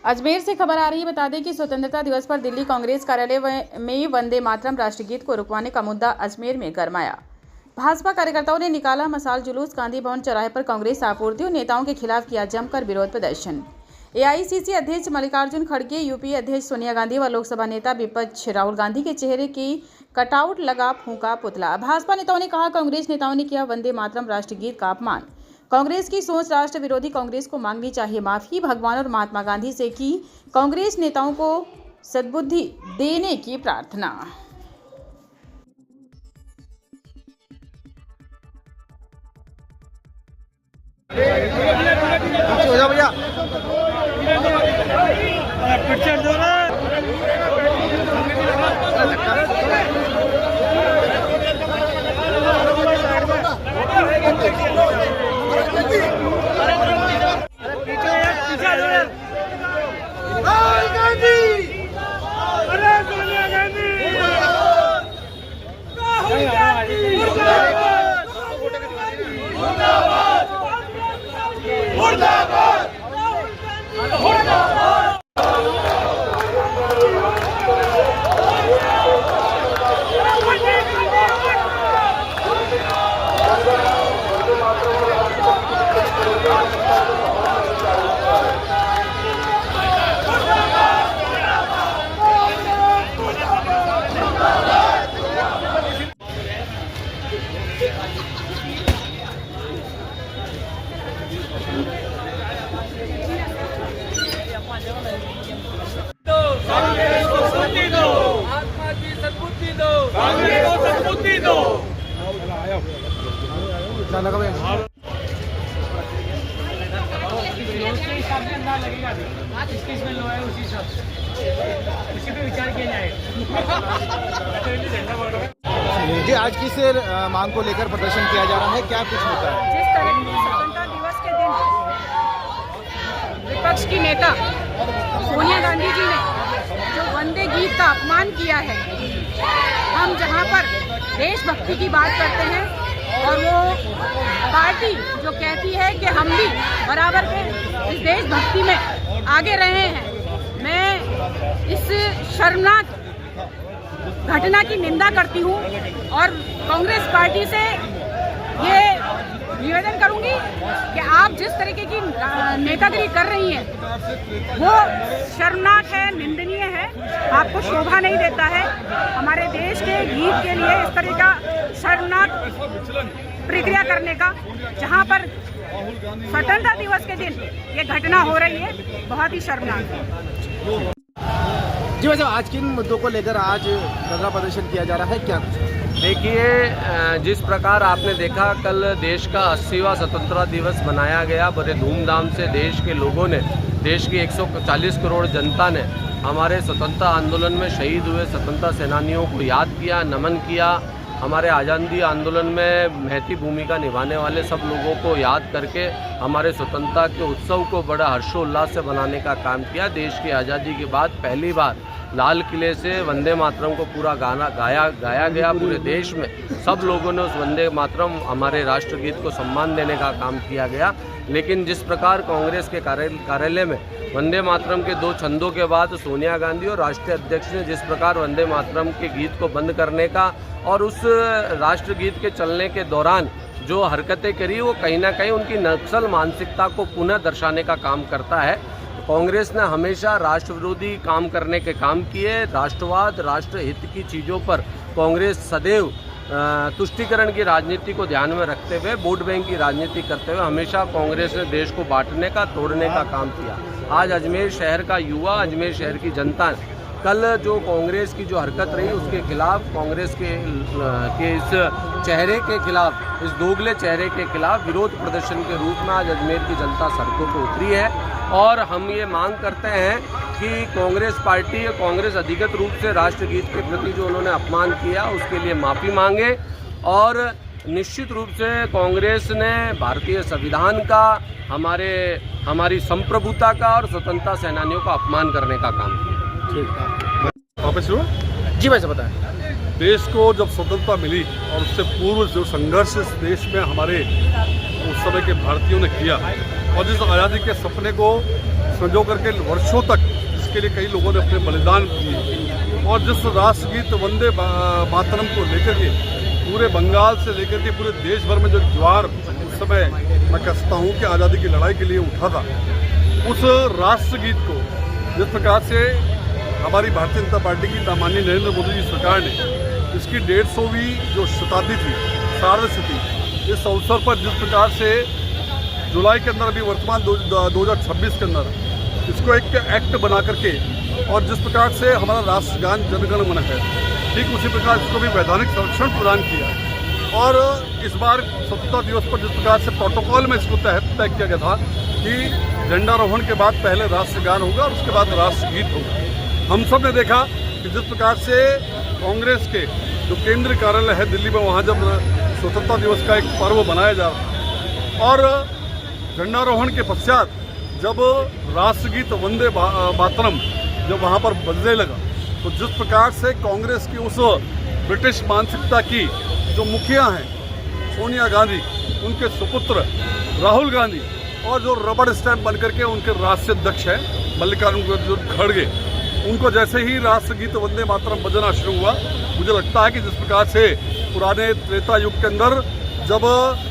अजमेर से खबर आ रही है। बता दें कि स्वतंत्रता दिवस पर दिल्ली कांग्रेस कार्यालय में वंदे मातरम राष्ट्रगीत को रुकवाने का मुद्दा अजमेर में गरमाया। भाजपा कार्यकर्ताओं ने निकाला मसाल जुलूस। गांधी भवन चौराहे पर कांग्रेस आपूर्ति और नेताओं के खिलाफ किया जमकर विरोध प्रदर्शन। एआईसीसी अध्यक्ष मल्लिकार्जुन खड़गे, यूपीए अध्यक्ष सोनिया गांधी व लोकसभा नेता विपक्ष राहुल गांधी के चेहरे की कटआउट लगा फूंका पुतला। भाजपा नेताओं ने कहा, कांग्रेस नेताओं ने किया वंदे मातरम राष्ट्रगीत का अपमान। कांग्रेस की सोच राष्ट्र विरोधी। कांग्रेस को मांगनी चाहिए माफी। भगवान और महात्मा गांधी से की कांग्रेस नेताओं को सद्बुद्धि देने की प्रार्थना। हो जा भैया। राहुल गांधी, अरे सोनिया गांधी, राहुल गांधी, मुर्दाबाद, मुर्दाबाद, मुर्दाबाद। जी, आज किस मांग को लेकर प्रदर्शन किया जा रहा है, क्या कुछ होता है? जिस तरह की स्वतंत्रता दिवस के दिन विपक्ष की नेता सोनिया गांधी जी ने जो वंदे गीत का अपमान किया है, हम जहां पर देशभक्ति की बात करते हैं और वो पार्टी जो कहती है कि हम भी बराबर के इस देशभक्ति में आगे रहे हैं, मैं इस शर्मनाक घटना की निंदा करती हूं और कांग्रेस पार्टी से ये निवेदन करूंगी कि आप जिस तरीके की नेतागिरी कर रही हैं वो शर्मनाक है, निंदनीय है, आपको शोभा नहीं देता है। हमारे देश के गीत के लिए इस तरह का शर्मनाक प्रक्रिया करने का, जहां पर स्वतंत्रता दिवस के दिन ये घटना हो रही है, बहुत ही शर्मनाक है। जी वैसे आज किन मुद्दों को लेकर आज धरना प्रदर्शन किया जा रहा है, क्या? देखिए, जिस प्रकार आपने देखा कल देश का 80वां स्वतंत्रता दिवस मनाया गया, बड़े धूमधाम से देश के लोगों ने, देश की 140 करोड़ जनता ने हमारे स्वतंत्रता आंदोलन में शहीद हुए स्वतंत्रता सेनानियों को याद किया, नमन किया। हमारे आज़ादी आंदोलन में महती भूमिका निभाने वाले सब लोगों को याद करके हमारे स्वतंत्रता के उत्सव को बड़ा हर्षोल्लास से मनाने का काम किया। देश की आज़ादी के बाद पहली बार लाल किले से वंदे मातरम को पूरा गाना गाया गया। पूरे देश में सब लोगों ने उस वंदे मातरम, हमारे राष्ट्रगीत को सम्मान देने का काम किया गया। लेकिन जिस प्रकार कांग्रेस के कार्यालय में वंदे मातरम के 2 छंदों के बाद सोनिया गांधी और राष्ट्रीय अध्यक्ष ने जिस प्रकार वंदे मातरम के गीत को बंद करने का और उस राष्ट्रगीत के चलने के दौरान जो हरकतें करी, वो कहीं ना कहीं उनकी नक्सल मानसिकता को पुनः दर्शाने का काम करता है। कांग्रेस ने हमेशा राष्ट्र विरोधी काम करने के काम किए। राष्ट्रवाद, राष्ट्रहित की चीज़ों पर कांग्रेस सदैव तुष्टीकरण की राजनीति को ध्यान में रखते हुए, वोट बैंक की राजनीति करते हुए हमेशा कांग्रेस ने देश को बांटने का, तोड़ने का काम किया। आज अजमेर शहर का युवा, अजमेर शहर की जनता कल जो कांग्रेस की जो हरकत रही उसके खिलाफ, कांग्रेस के इस चेहरे के खिलाफ, इस दोगले चेहरे के खिलाफ विरोध प्रदर्शन के रूप में आज अजमेर की जनता सड़कों पर उतरी है। और हम ये मांग करते हैं कि कांग्रेस पार्टी, कांग्रेस अधिकृत रूप से राष्ट्रगीत के प्रति जो उन्होंने अपमान किया उसके लिए माफ़ी मांगे और निश्चित रूप से कांग्रेस ने भारतीय संविधान का, हमारी संप्रभुता का और स्वतंत्रता सेनानियों का अपमान करने का काम किया। वापस जी भाई, बताएं। देश को जब स्वतंत्रता मिली और उससे पूर्व जो संघर्ष इस देश में हमारे उस समय के भारतीयों ने किया और जिस आज़ादी के सपने को संजो करके वर्षों तक इसके लिए कई लोगों ने अपने बलिदान दिए। और जिस राष्ट्रगीत वंदे मातरम को लेकर के पूरे बंगाल से लेकर के पूरे देश भर में जो ज्वार उस समय मैं कह सकता हूँ कि आज़ादी की लड़ाई के लिए उठा था, उस राष्ट्रगीत को जिस प्रकार से हमारी भारतीय जनता पार्टी की माननीय नरेंद्र मोदी जी सरकार ने इसकी 150वीं जो शताब्दी थी, सार्धशती थी, इस अवसर पर जिस प्रकार से जुलाई के अंदर अभी वर्तमान 2026 के अंदर इसको एक एक्ट बना करके और जिस प्रकार से हमारा राष्ट्रगान जनगण मन है, ठीक उसी प्रकार इसको भी वैधानिक संरक्षण प्रदान किया। और इस बार स्वतंत्रता दिवस पर जिस प्रकार से प्रोटोकॉल में इसको तय किया गया था कि झंडारोहण के बाद पहले राष्ट्रगान होगा और उसके बाद राष्ट्रगीत होगा। हम सब ने देखा कि जिस प्रकार से कांग्रेस के जो केंद्रीय कार्यालय है दिल्ली में, वहाँ जब स्वतंत्रता दिवस का एक पर्व मनाया जा रहा है और झंडारोहण के पश्चात जब राष्ट्रगीत वंदे मातरम जब वहाँ पर बजने लगा, तो जिस प्रकार से कांग्रेस की उस ब्रिटिश मानसिकता की जो मुखिया हैं सोनिया गांधी, उनके सुपुत्र राहुल गांधी और जो रबड़ स्टैंप बनकर के उनके राष्ट्रीय अध्यक्ष हैं मल्लिकार्जुन खड़गे, उनको जैसे ही राष्ट्रगीत वंदे मातरम बजना शुरू हुआ, मुझे लगता है कि जिस प्रकार से पुराने त्रेता युग के अंदर जब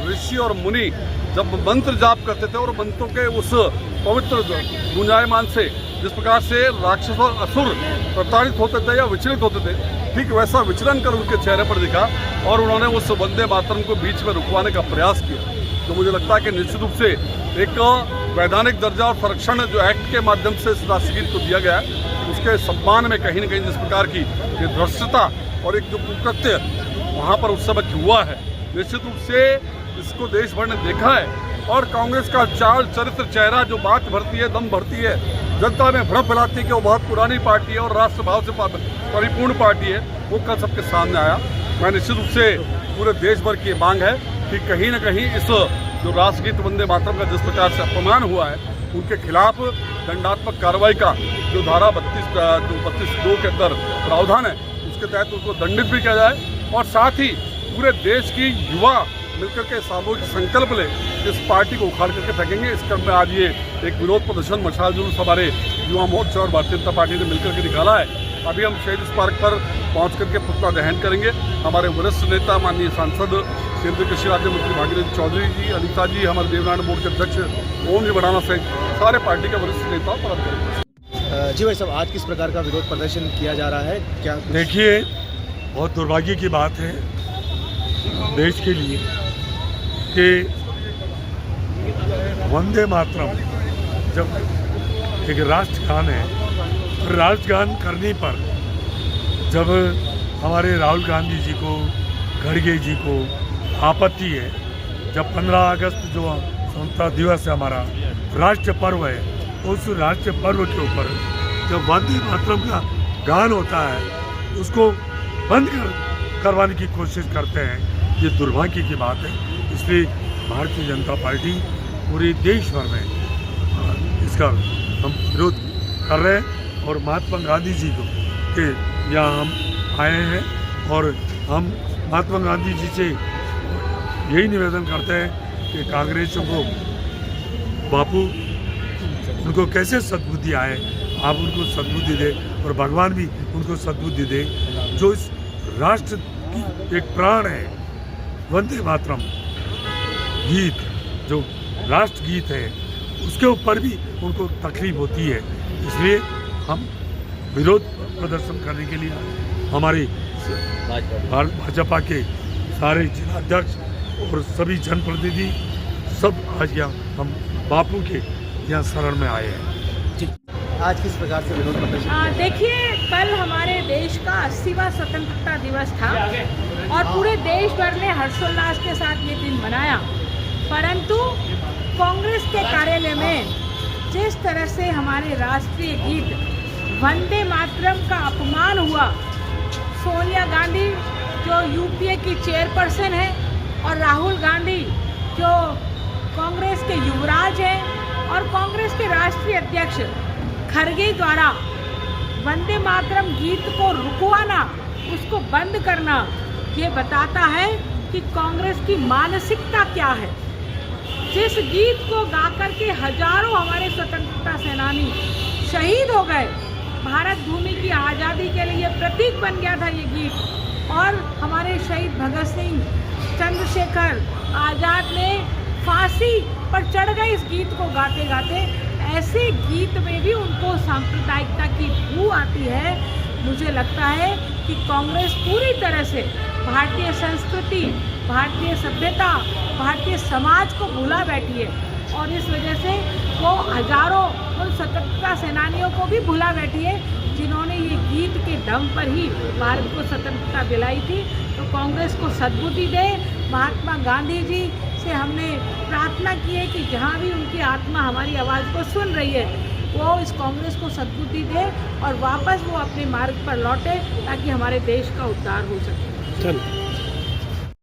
ऋषि और मुनि जब मंत्र जाप करते थे और मंत्रों के उस पवित्र गुंजायमान से जिस प्रकार से राक्षस और असुर प्रताड़ित होते थे या विचलित होते थे, ठीक वैसा विचलन कर उनके चेहरे पर दिखा और उन्होंने उस वंदे मातरम को बीच में रुकवाने का प्रयास किया। तो मुझे लगता है कि निश्चित रूप से एक वैधानिक दर्जा और संरक्षण जो एक्ट के माध्यम से इस राष्ट्रगीत को दिया गया है, उसके सम्मान में कहीं न कहीं जिस प्रकार की ये भ्रष्टता और एक जो कुकृत्य वहाँ पर उस समय हुआ है, निश्चित रूप से इसको देश भर ने देखा है। और कांग्रेस का चाल चरित्र चेहरा जो बात भरती है, दम भरती है, जनता में भ्रम फैलाती है कि वो बहुत पुरानी पार्टी है और राष्ट्रभाव से परिपूर्ण पार्टी है, वो कल सबके सामने आया। मैं निश्चित रूप से पूरे देश भर की मांग है कि कहीं न कहीं इस जो राष्ट्रगीत वंदे मातरम का जिस प्रकार से अपमान हुआ है, उनके खिलाफ दंडात्मक कार्रवाई का जो धारा 32(2) के अंदर प्रावधान है, उसके तहत उनको दंडित भी किया जाए। और साथ ही पूरे देश की युवा मिलकर के सामूहिक संकल्प ले इस पार्टी को उखाड़ करके फेंकेंगे। इस क्रम में आज ये एक विरोध प्रदर्शन मशाल जुलूस हमारे युवा मोर्चा और भारतीय जनता पार्टी ने मिलकर के निकाला है। अभी हम शहीद स्मारक पर पहुंच करके पुतला दहन करेंगे। हमारे वरिष्ठ नेता माननीय सांसद केंद्रीय कृषि राज्य मंत्री भागीरथ चौधरी जी, अनिता जी, हमारे देवनारायण बोर्ड के अध्यक्ष ओम जी बढ़ाना सहित सारे पार्टी के वरिष्ठ नेता पालन करेंगे। जी भाई साहब, आज किस प्रकार का विरोध प्रदर्शन किया जा रहा है? क्या देखिए, बहुत दुर्भाग्य की बात है देश के लिए कि वंदे मातरम जब एक राष्ट्रगान है, राष्ट्रगान करने पर जब हमारे राहुल गांधी जी को, खड़गे जी को आपत्ति है, जब 15 अगस्त जो स्वतंत्रता दिवस है हमारा राष्ट्रीय पर्व है, उस राष्ट्रीय पर्व के ऊपर जब वंदे मातरम का गान होता है उसको बंद करवाने की कोशिश करते हैं, ये दुर्भाग्य की बात है। इसलिए भारतीय जनता पार्टी पूरे देश भर में इसका हम विरोध कर रहे हैं और महात्मा गांधी जी को के यहाँ हम आए हैं और हम महात्मा गांधी जी से यही निवेदन करते हैं कि कांग्रेसियों को बापू उनको कैसे सद्बुद्धि आए, आप उनको सद्बुद्धि दे और भगवान भी उनको सद्बुद्धि दे। जो इस राष्ट्र की एक प्राण है, वंदे मातरम गीत जो राष्ट्र गीत है, उसके ऊपर भी उनको तकलीफ होती है। इसलिए हम विरोध प्रदर्शन करने के लिए हमारे भाजपा के सारे जिलाध्यक्ष और सभी जनप्रतिनिधि सब आज यहाँ हम बापू के यहाँ शरण में आए हैं। आज किस प्रकार से विरोध प्रदर्शन? देखिए, कल हमारे देश का 80वां स्वतंत्रता दिवस था और पूरे देश भर ने हर्षोल्लास के साथ ये दिन मनाया, परंतु कांग्रेस के कार्यालय में जिस तरह से हमारे राष्ट्रीय गीत वंदे मातरम का अपमान हुआ, सोनिया गांधी जो यूपीए की चेयरपर्सन है और राहुल गांधी जो कांग्रेस के युवराज हैं और कांग्रेस के राष्ट्रीय अध्यक्ष खड़गे द्वारा वंदे मातरम गीत को रुकवाना, उसको बंद करना, ये बताता है कि कांग्रेस की मानसिकता क्या है। जिस गीत को गाकर के हजारों हमारे स्वतंत्रता सेनानी सेनानी शहीद हो गए। भारत भूमि की आज़ादी के लिए प्रतीक बन गया था ये गीत। और हमारे शहीद भगत सिंह, चंद्रशेखर आज़ाद ने फांसी पर चढ़ गए इस गीत को गाते गाते। ऐसे गीत में भी उनको सांप्रदायिकता की बू आती है। मुझे लगता है कि कांग्रेस पूरी तरह से भारतीय संस्कृति, भारतीय सभ्यता, भारतीय समाज को भुला बैठी है और इस वजह से वो हजारों उन स्वतंत्रता सेनानियों को भी भुला बैठी है जिन्होंने ये गीत के दम पर ही भारत को स्वतंत्रता दिलाई थी। तो कांग्रेस को सद्बुद्धि दे। महात्मा गांधी जी से हमने प्रार्थना की है कि जहाँ भी उनकी आत्मा हमारी आवाज़ को सुन रही है वो इस कांग्रेस को सद्बुद्धि दे और वापस वो अपने मार्ग पर लौटे ताकि हमारे देश का उद्धार हो सके। चलो।